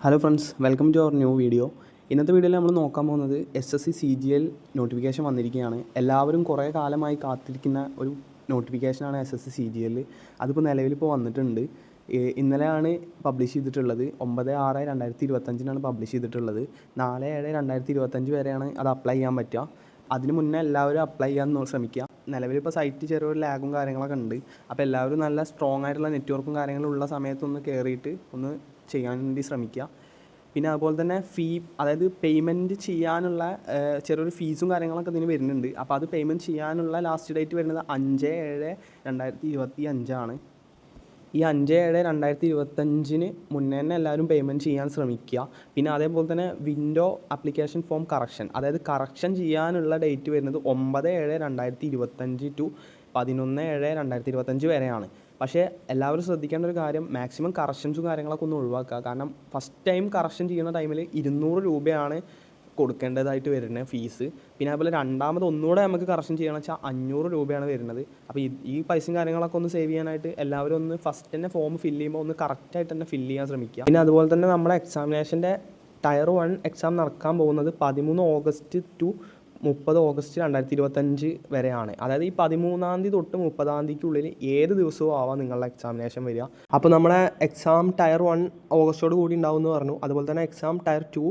Hello friends, welcome to our new video. ഇന്നത്തെ വീഡിയോയിൽ നമ്മൾ നോക്കാൻ പോകുന്നത് SSC CGL നോട്ടിഫിക്കേഷൻ വന്നിരിക്കുകയാണ്. എല്ലാവരും കുറേ കാലമായി കാത്തിരിക്കുന്ന ഒരു നോട്ടിഫിക്കേഷനാണ് SSC CGL. അതിപ്പോൾ നിലവിലിപ്പോൾ വന്നിട്ടുണ്ട്. ഇന്നലെയാണ് പബ്ലിഷ് ചെയ്തിട്ടുള്ളത്. 9/6/2025 പബ്ലിഷ് ചെയ്തിട്ടുള്ളത്. 4/7/2025 വരെയാണ് അത് അപ്ലൈ ചെയ്യാൻ പറ്റുക. അതിന് മുന്നേ എല്ലാവരും അപ്ലൈ ചെയ്യാൻ ശ്രമിക്കുക. നിലവിലിപ്പോൾ സൈറ്റ് ചെറിയൊരു ലാഗും കാര്യങ്ങളൊക്കെ ഉണ്ട്. അപ്പോൾ എല്ലാവരും നല്ല സ്ട്രോങ് ആയിട്ടുള്ള നെറ്റ്വർക്കും കാര്യങ്ങളും ഉള്ള സമയത്തൊന്ന് കയറിയിട്ട് ഒന്ന് ചെയ്യാൻ വേണ്ടി ശ്രമിക്കുക. പിന്നെ അതുപോലെ തന്നെ അതായത് പേയ്മെൻറ്റ് ചെയ്യാനുള്ള ചെറിയൊരു ഫീസും കാര്യങ്ങളൊക്കെ ഇതിന് വരുന്നുണ്ട്. അപ്പോൾ അത് പേയ്മെൻറ്റ് ചെയ്യാനുള്ള ലാസ്റ്റ് ഡേറ്റ് വരുന്നത് 5/7/2025 ഈ 5/7/2025 മുന്നേ തന്നെ എല്ലാവരും പേയ്മെൻറ്റ് ചെയ്യാൻ ശ്രമിക്കുക. പിന്നെ അതേപോലെ തന്നെ വിൻഡോ ആപ്ലിക്കേഷൻ ഫോം കറക്ഷൻ, അതായത് കറക്ഷൻ ചെയ്യാനുള്ള ഡേറ്റ് വരുന്നത് 9/7/2025 ടു 11/7/2025 വരെയാണ്. പക്ഷേ എല്ലാവരും ശ്രദ്ധിക്കേണ്ട ഒരു കാര്യം, മാക്സിമം കറക്ഷൻസും കാര്യങ്ങളൊക്കെ ഒന്ന് ഒഴിവാക്കുക. കാരണം ഫസ്റ്റ് ടൈം കറക്ഷൻ ചെയ്യുന്ന ടൈമിൽ 200 രൂപയാണ് കൊടുക്കേണ്ടതായിട്ട് വരുന്നത് ഫീസ്. പിന്നെ അതുപോലെ രണ്ടാമത് ഒന്നുകൂടെ നമുക്ക് കറക്ഷൻ ചെയ്യണമെന്ന് വെച്ചാൽ 500 രൂപയാണ് വരുന്നത്. അപ്പോൾ ഈ പൈസയും കാര്യങ്ങളൊക്കെ ഒന്ന് സേവ് ചെയ്യാനായിട്ട് എല്ലാവരും ഒന്ന് ഫസ്റ്റ് തന്നെ ഫോം ഫില്ല് ചെയ്യുമ്പോൾ ഒന്ന് കറക്റ്റായിട്ട് തന്നെ ഫില്ല് ചെയ്യാൻ ശ്രമിക്കുക. പിന്നെ അതുപോലെ തന്നെ നമ്മുടെ എക്സാമിനേഷൻ്റെ ടയർ 1 എക്സാം നടക്കാൻ പോകുന്നത് 13 ഓഗസ്റ്റ് ടു 30 ഓഗസ്റ്റ് 2025 വരെയാണ്. അതായത് ഈ 13-ാം തീയതി തൊട്ട് 30-ാം തീയതിക്കുള്ളിൽ ഏത് ദിവസവും ആവാം നിങ്ങളുടെ എക്സാമിനേഷൻ വരിക. അപ്പോൾ നമ്മുടെ എക്സാം ടയർ 1 ഓഗസ്റ്റോട് കൂടി ഉണ്ടാവും എന്ന് പറഞ്ഞു. അതുപോലെ തന്നെ എക്സാം ടയർ 2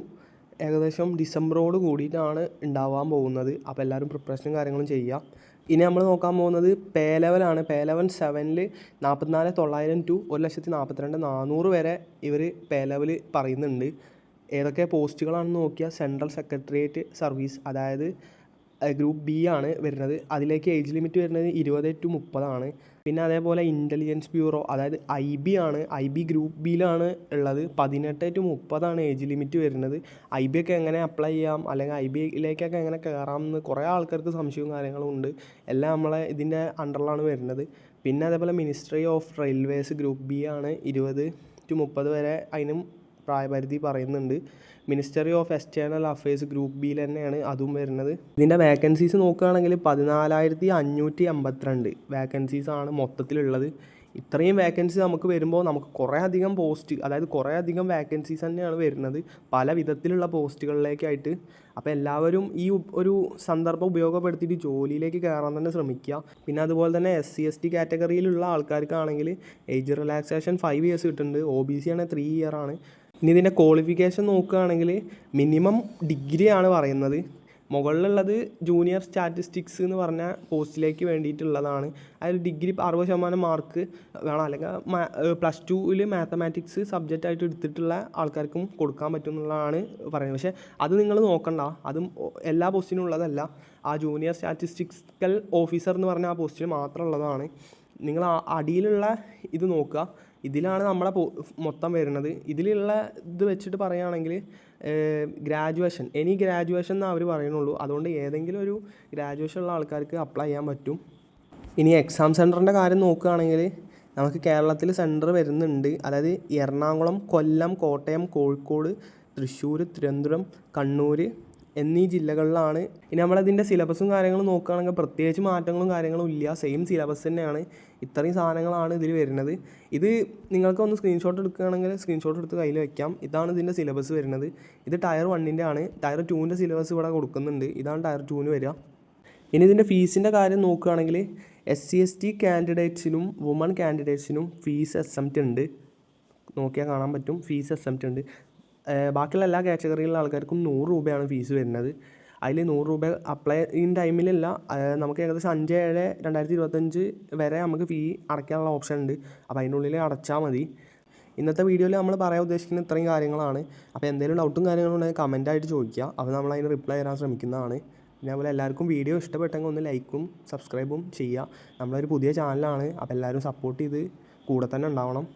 ഏകദേശം ഡിസംബറോട് കൂടിയിട്ടാണ് ഉണ്ടാവാൻ പോകുന്നത്. അപ്പോൾ എല്ലാവരും പ്രിപ്പറേഷനും കാര്യങ്ങളും ചെയ്യുക. ഇനി നമ്മൾ നോക്കാൻ പോകുന്നത് പേ ലെവലാണ്. പേ ലെവൽ 7-ൽ 44,900 ടു 1,42,400 വരെ ഇവർ പേ ലെവൽ പറയുന്നുണ്ട്. ഏതൊക്കെ പോസ്റ്റുകളാണെന്ന് നോക്കിയാൽ സെൻട്രൽ സെക്രട്ടേറിയറ്റ് സർവീസ്, അതായത് ഗ്രൂപ്പ് B ആണ് വരുന്നത്. അതിലേക്ക് ഏജ് ലിമിറ്റ് വരുന്നത് 20 to 30 ആണ്. പിന്നെ അതേപോലെ ഇൻ്റലിജൻസ് ബ്യൂറോ, അതായത് IB ആണ്. IB ഗ്രൂപ്പ് Bയിലാണ് ഉള്ളത്. 18 to 30 ആണ് ഏജ് ലിമിറ്റ് വരുന്നത്. IB ഒക്കെ എങ്ങനെ അപ്ലൈ ചെയ്യാം, അല്ലെങ്കിൽ IBയിലേക്കൊക്കെ എങ്ങനെ കയറാം എന്ന് കുറേ ആൾക്കാർക്ക് സംശയവും കാര്യങ്ങളും ഉണ്ട്. എല്ലാം നമ്മളെ ഇതിൻ്റെ അണ്ടറിലാണ് വരുന്നത്. പിന്നെ അതേപോലെ ministry of railways group B ആണ്. 20 to 30 വരെ അതിനും പ്രായപരിധി പറയുന്നുണ്ട്. Ministry of external affairs group Bയിൽ തന്നെയാണ് അതും വരുന്നത്. ഇതിൻ്റെ വേക്കൻസീസ് നോക്കുകയാണെങ്കിൽ 14,582 വേക്കൻസീസാണ് മൊത്തത്തിലുള്ളത്. ഇത്രയും വേക്കൻസി നമുക്ക് വരുമ്പോൾ നമുക്ക് കുറേ അധികം പോസ്റ്റ്, അതായത് കുറേ അധികം വേക്കൻസീസ് തന്നെയാണ് വരുന്നത് പല വിധത്തിലുള്ള പോസ്റ്റുകളിലേക്കായിട്ട്. അപ്പോൾ എല്ലാവരും ഈ ഒരു സന്ദർഭം ഉപയോഗപ്പെടുത്തിയിട്ട് ജോലിയിലേക്ക് കയറാൻ തന്നെ ശ്രമിക്കുക. പിന്നെ അതുപോലെ തന്നെ SC/ST കാറ്റഗറിയിലുള്ള ആൾക്കാർക്കാണെങ്കിൽ ഏജ് റിലാക്സേഷൻ 5 years കിട്ടുന്നുണ്ട്. OBC ആണെങ്കിൽ 3 year ആണ്. ഇനി ഇതിൻ്റെ ക്വാളിഫിക്കേഷൻ നോക്കുകയാണെങ്കിൽ മിനിമം ഡിഗ്രിയാണ് പറയുന്നത്. മുകളിലുള്ളത് ജൂനിയർ സ്റ്റാറ്റിസ്റ്റിക്സ് എന്ന് പറഞ്ഞ പോസ്റ്റിലേക്ക് വേണ്ടിയിട്ടുള്ളതാണ്. അതിൽ ഡിഗ്രി 60% മാർക്ക് വേണം, അല്ലെങ്കിൽ +2-ൽ മാത്തമാറ്റിക്സ് സബ്ജക്റ്റായിട്ട് എടുത്തിട്ടുള്ള ആൾക്കാർക്കും കൊടുക്കാൻ പറ്റും എന്നുള്ളതാണ് പറയുന്നത്. പക്ഷേ അത് നിങ്ങൾ നോക്കണ്ട, അതും എല്ലാ പോസ്റ്റിനും ഉള്ളതല്ല. ആ ജൂനിയർ സ്റ്റാറ്റിസ്റ്റിക്കൽ ഓഫീസർ എന്ന് പറഞ്ഞ ആ പോസ്റ്റിന് മാത്രമുള്ളതാണ്. നിങ്ങൾ അടിയിലുള്ള ഇത് നോക്കുക, ഇതിലാണ് നമ്മളെ മൊത്തം വരുന്നത്. ഇതിലുള്ള ഇത് വെച്ചിട്ട് പറയുകയാണെങ്കിൽ ഗ്രാജുവേഷൻ, ഗ്രാജുവേഷൻ എന്ന് അവർ പറയുന്നുള്ളൂ. അതുകൊണ്ട് ഏതെങ്കിലും ഒരു ഗ്രാജുവേഷൻ ഉള്ള ആൾക്കാർക്ക് അപ്ലൈ ചെയ്യാൻ പറ്റും. ഇനി എക്സാം സെൻറ്ററിൻ്റെ കാര്യം നോക്കുകയാണെങ്കിൽ നമുക്ക് കേരളത്തിൽ സെൻറ്റർ വരുന്നുണ്ട്. അതായത് എറണാകുളം, കൊല്ലം, കോട്ടയം, കോഴിക്കോട്, തൃശ്ശൂർ, തിരുവനന്തപുരം, കണ്ണൂർ എന്നീ ജില്ലകളിലാണ്. ഇനി നമ്മളതിൻ്റെ സിലബസും കാര്യങ്ങളും നോക്കുകയാണെങ്കിൽ പ്രത്യേകിച്ച് മാറ്റങ്ങളും കാര്യങ്ങളും ഇല്ല, സെയിം സിലബസ് തന്നെയാണ്. ഇത്രയും സാധനങ്ങളാണ് ഇതിൽ വരുന്നത്. ഇത് നിങ്ങൾക്കൊന്ന് സ്ക്രീൻഷോട്ട് എടുക്കുകയാണെങ്കിൽ സ്ക്രീൻഷോട്ട് എടുത്ത് കയ്യിൽ വയ്ക്കാം. ഇതാണ് ഇതിൻ്റെ സിലബസ് വരുന്നത്. ഇത് ടയർ 1-ൻ്റെ ആണ്. ടയർ 2-ൻ്റെ സിലബസ് ഇവിടെ കൊടുക്കുന്നുണ്ട്. ഇതാണ് ടയർ 2-ന് വരിക. ഇനി ഇതിൻ്റെ ഫീസിൻ്റെ കാര്യം നോക്കുകയാണെങ്കിൽ SC/ST കാൻഡിഡേറ്റ്സിനും വുമൺ കാൻഡിഡേറ്റ്സിനും ഫീസ് എക്സംപ്റ്റ് ഉണ്ട്. നോക്കിയാൽ കാണാൻ പറ്റും, ഫീസ് എക്സംപ്റ്റ് ഉണ്ട്. ബാക്കിയുള്ള എല്ലാ കാറ്റഗറിയിലുള്ള ആൾക്കാർക്കും 100 രൂപയാണ് ഫീസ് വരുന്നത്. അതിൽ 100 രൂപ അപ്ലൈ ചെയ്യുന്ന ടൈമിലല്ല, നമുക്ക് ഏകദേശം 5/7/2025 വരെ നമുക്ക് ഫീ അടയ്ക്കാനുള്ള ഓപ്ഷൻ ഉണ്ട്. അപ്പോൾ അതിനുള്ളിൽ അടച്ചാൽ മതി. ഇന്നത്തെ വീഡിയോയിൽ നമ്മൾ പറയാൻ ഉദ്ദേശിക്കുന്ന ഇത്രയും കാര്യങ്ങളാണ്. അപ്പോൾ എന്തെങ്കിലും ഡൗട്ടും കാര്യങ്ങളും ഉണ്ടെങ്കിൽ കമൻറ്റായിട്ട് ചോദിക്കുക. അപ്പോൾ നമ്മൾ അതിന് റിപ്ലൈ തരാൻ ശ്രമിക്കുന്നതാണ്. പിന്നെ അതുപോലെ എല്ലാവർക്കും വീഡിയോ ഇഷ്ടപ്പെട്ടെങ്കിൽ ഒന്ന് ലൈക്കും സബ്സ്ക്രൈബും ചെയ്യുക. നമ്മളൊരു പുതിയ ചാനലാണ്, അപ്പോൾ എല്ലാവരും സപ്പോർട്ട് ചെയ്ത് കൂടെ തന്നെ ഉണ്ടാവണം.